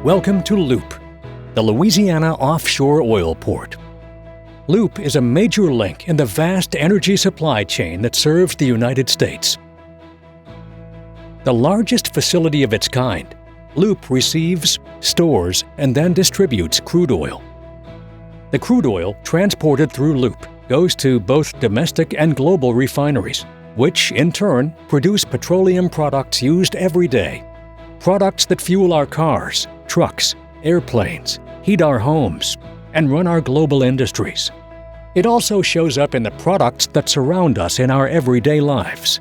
Welcome to LOOP, the Louisiana offshore oil port. LOOP is a major link in the vast energy supply chain that serves the United States. The largest facility of its kind, LOOP receives, stores, and then distributes crude oil. The crude oil transported through LOOP goes to both domestic and global refineries, which, in turn, produce petroleum products used every day. Products that fuel our cars, trucks, airplanes, heat our homes, and run our global industries. It also shows up in the products that surround us in our everyday lives.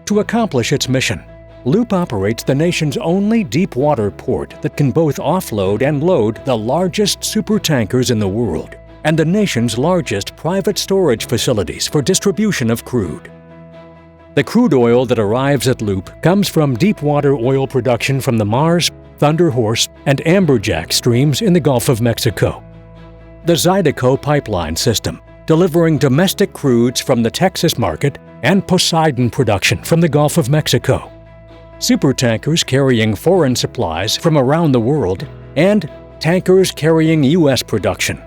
To accomplish its mission, LOOP operates the nation's only deep-water port that can both offload and load the largest supertankers in the world and the nation's largest private storage facilities for distribution of crude. The crude oil that arrives at LOOP comes from deep-water oil production from the Mars, Thunder Horse, and Amberjack streams in the Gulf of Mexico. The Zydeco pipeline system, delivering domestic crudes from the Texas market, and Poseidon production from the Gulf of Mexico. Supertankers carrying foreign supplies from around the world, and tankers carrying U.S. production.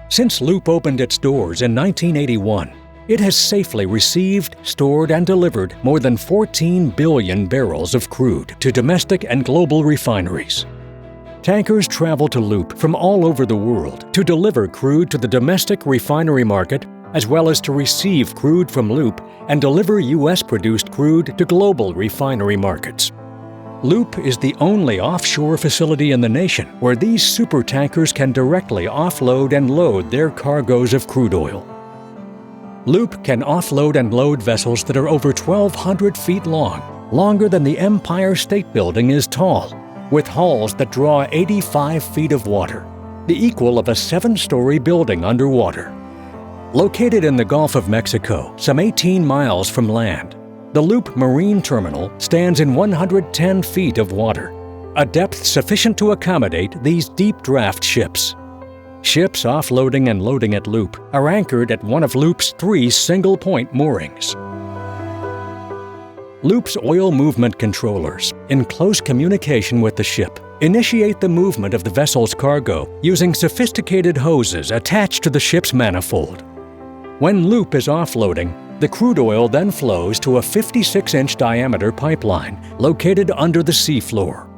Since LOOP opened its doors in 1981, it has safely received, stored, and delivered more than 14 billion barrels of crude to domestic and global refineries. Tankers travel to LOOP from all over the world to deliver crude to the domestic refinery market, as well as to receive crude from LOOP and deliver U.S.-produced crude to global refinery markets. LOOP is the only offshore facility in the nation where these supertankers can directly offload and load their cargoes of crude oil. LOOP can offload and load vessels that are over 1,200 feet long, longer than the Empire State Building is tall, with hulls that draw 85 feet of water, the equal of a 7-story building underwater. Located in the Gulf of Mexico, some 18 miles from land, the LOOP Marine Terminal stands in 110 feet of water, a depth sufficient to accommodate these deep-draft ships. Ships offloading and loading at LOOP are anchored at one of LOOP's 3 single-point moorings. LOOP's oil movement controllers, in close communication with the ship, initiate the movement of the vessel's cargo using sophisticated hoses attached to the ship's manifold. When LOOP is offloading, the crude oil then flows to a 56-inch diameter pipeline located under the seafloor.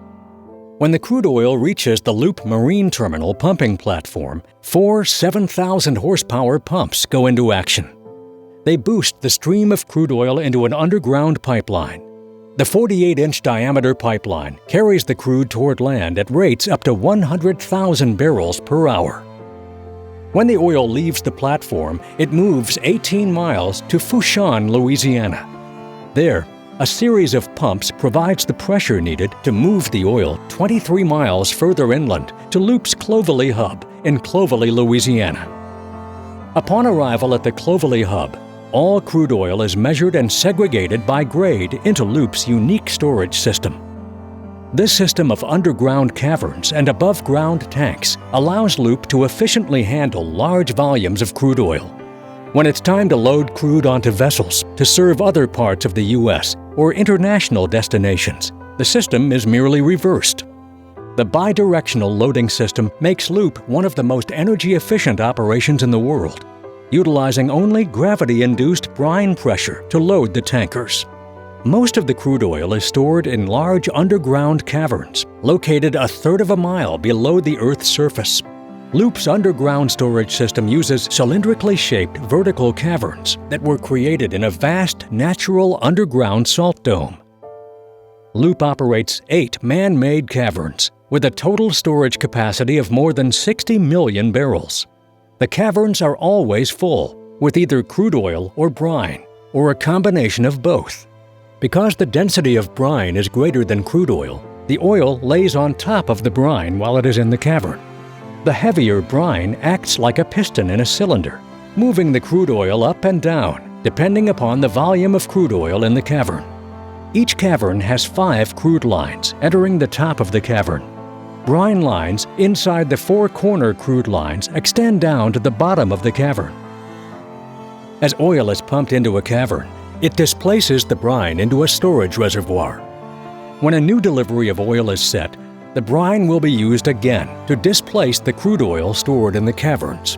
When the crude oil reaches the LOOP Marine Terminal pumping platform, 4 7,000-horsepower pumps go into action. They boost the stream of crude oil into an underground pipeline. The 48-inch diameter pipeline carries the crude toward land at rates up to 100,000 barrels per hour. When the oil leaves the platform, it moves 18 miles to Fourchon, Louisiana. There, a series of pumps provides the pressure needed to move the oil 23 miles further inland to LOOP's Clovelly Hub in Clovelly, Louisiana. Upon arrival at the Clovelly Hub, all crude oil is measured and segregated by grade into LOOP's unique storage system. This system of underground caverns and above-ground tanks allows LOOP to efficiently handle large volumes of crude oil. When it's time to load crude onto vessels to serve other parts of the U.S. or international destinations, the system is merely reversed. The bidirectional loading system makes LOOP one of the most energy-efficient operations in the world, utilizing only gravity-induced brine pressure to load the tankers. Most of the crude oil is stored in large underground caverns, located a third of a mile below the Earth's surface. LOOP's underground storage system uses cylindrically shaped vertical caverns that were created in a vast natural underground salt dome. LOOP operates 8 man-made caverns with a total storage capacity of more than 60 million barrels. The caverns are always full, with either crude oil or brine, or a combination of both. Because the density of brine is greater than crude oil, the oil lays on top of the brine while it is in the cavern. The heavier brine acts like a piston in a cylinder, moving the crude oil up and down, depending upon the volume of crude oil in the cavern. Each cavern has 5 crude lines entering the top of the cavern. Brine lines inside the 4 corner crude lines extend down to the bottom of the cavern. As oil is pumped into a cavern, it displaces the brine into a storage reservoir. When a new delivery of oil is set, the brine will be used again to displace the crude oil stored in the caverns.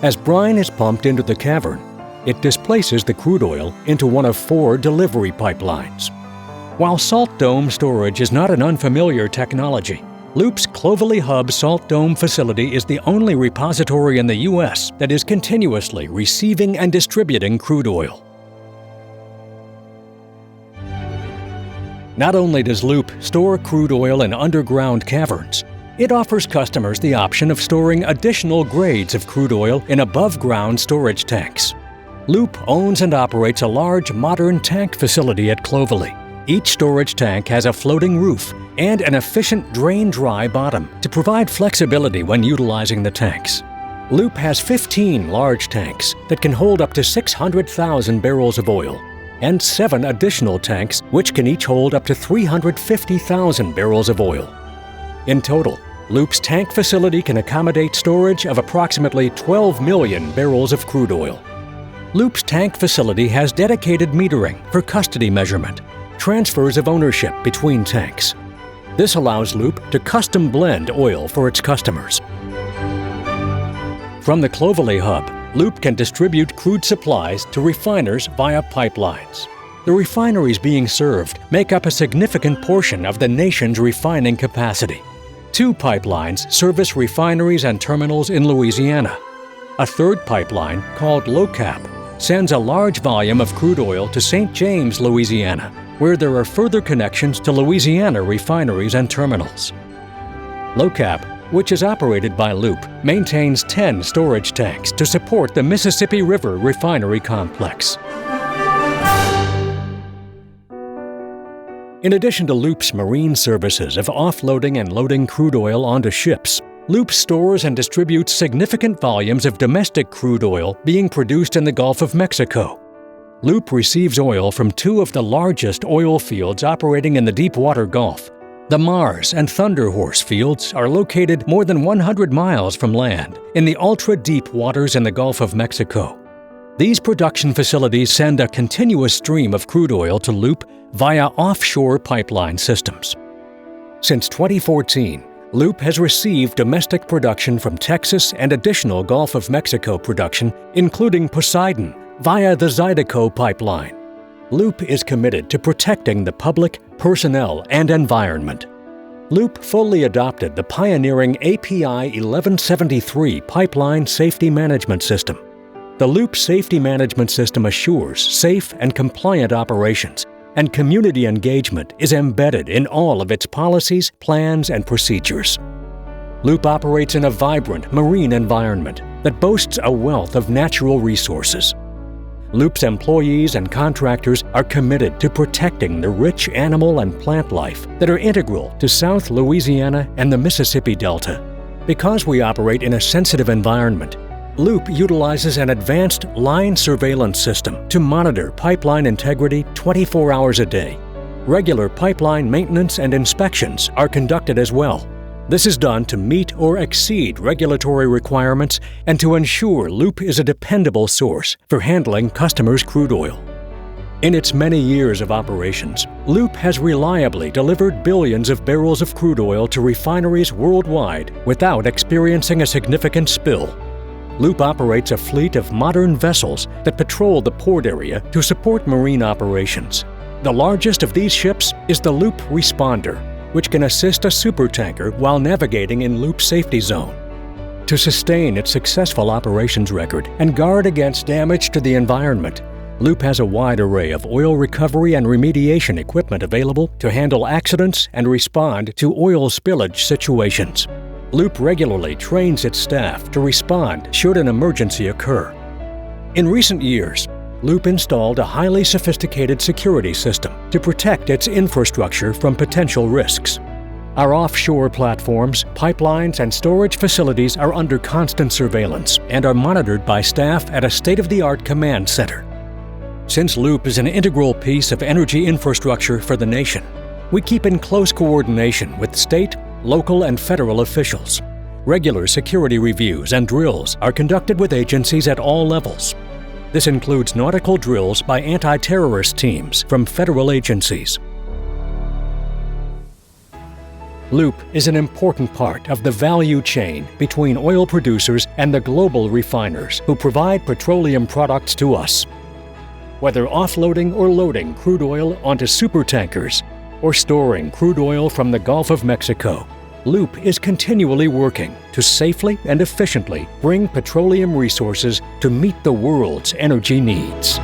As brine is pumped into the cavern, it displaces the crude oil into one of 4 delivery pipelines. While salt dome storage is not an unfamiliar technology, Loop's Clovelly Hub Salt Dome facility is the only repository in the U.S. that is continuously receiving and distributing crude oil. Not only does Loop store crude oil in underground caverns, it offers customers the option of storing additional grades of crude oil in above-ground storage tanks. Loop owns and operates a large, modern tank facility at Clovelly. Each storage tank has a floating roof and an efficient drain-dry bottom to provide flexibility when utilizing the tanks. Loop has 15 large tanks that can hold up to 600,000 barrels of oil, and 7 additional tanks which can each hold up to 350,000 barrels of oil. In total, Loop's tank facility can accommodate storage of approximately 12 million barrels of crude oil. Loop's tank facility has dedicated metering for custody measurement, transfers of ownership between tanks. This allows Loop to custom blend oil for its customers. From the Clovelly Hub, Loop can distribute crude supplies to refiners via pipelines. The refineries being served make up a significant portion of the nation's refining capacity. 2 pipelines service refineries and terminals in Louisiana. A third pipeline, called LOCAP, sends a large volume of crude oil to St. James, Louisiana, where there are further connections to Louisiana refineries and terminals. LOCAP, which is operated by Loop, maintains 10 storage tanks to support the Mississippi River Refinery Complex. In addition to Loop's marine services of offloading and loading crude oil onto ships, Loop stores and distributes significant volumes of domestic crude oil being produced in the Gulf of Mexico. Loop receives oil from 2 of the largest oil fields operating in the Deepwater Gulf. The Mars and Thunder Horse fields are located more than 100 miles from land in the ultra-deep waters in the Gulf of Mexico. These production facilities send a continuous stream of crude oil to Loop via offshore pipeline systems. Since 2014, Loop has received domestic production from Texas and additional Gulf of Mexico production, including Poseidon, via the Zydeco pipeline. Loop is committed to protecting the public, personnel, and environment. Loop fully adopted the pioneering API 1173 pipeline safety management system. The Loop Safety Management System assures safe and compliant operations, and community engagement is embedded in all of its policies, plans, and procedures. Loop operates in a vibrant marine environment that boasts a wealth of natural resources. Loop's employees and contractors are committed to protecting the rich animal and plant life that are integral to South Louisiana and the Mississippi Delta. Because we operate in a sensitive environment, Loop utilizes an advanced line surveillance system to monitor pipeline integrity 24 hours a day. Regular pipeline maintenance and inspections are conducted as well. This is done to meet or exceed regulatory requirements and to ensure Loop is a dependable source for handling customers' crude oil. In its many years of operations, Loop has reliably delivered billions of barrels of crude oil to refineries worldwide without experiencing a significant spill. Loop operates a fleet of modern vessels that patrol the port area to support marine operations. The largest of these ships is the Loop Responder, which can assist a supertanker while navigating in Loop's safety zone. To sustain its successful operations record and guard against damage to the environment, Loop has a wide array of oil recovery and remediation equipment available to handle accidents and respond to oil spillage situations. Loop regularly trains its staff to respond should an emergency occur. In recent years, Loop installed a highly sophisticated security system to protect its infrastructure from potential risks. Our offshore platforms, pipelines, and storage facilities are under constant surveillance and are monitored by staff at a state-of-the-art command center. Since Loop is an integral piece of energy infrastructure for the nation, we keep in close coordination with state, local, and federal officials. Regular security reviews and drills are conducted with agencies at all levels. This includes nautical drills by anti-terrorist teams from federal agencies. Loop is an important part of the value chain between oil producers and the global refiners who provide petroleum products to us. Whether offloading or loading crude oil onto supertankers or storing crude oil from the Gulf of Mexico, Loop is continually working to safely and efficiently bring petroleum resources to meet the world's energy needs.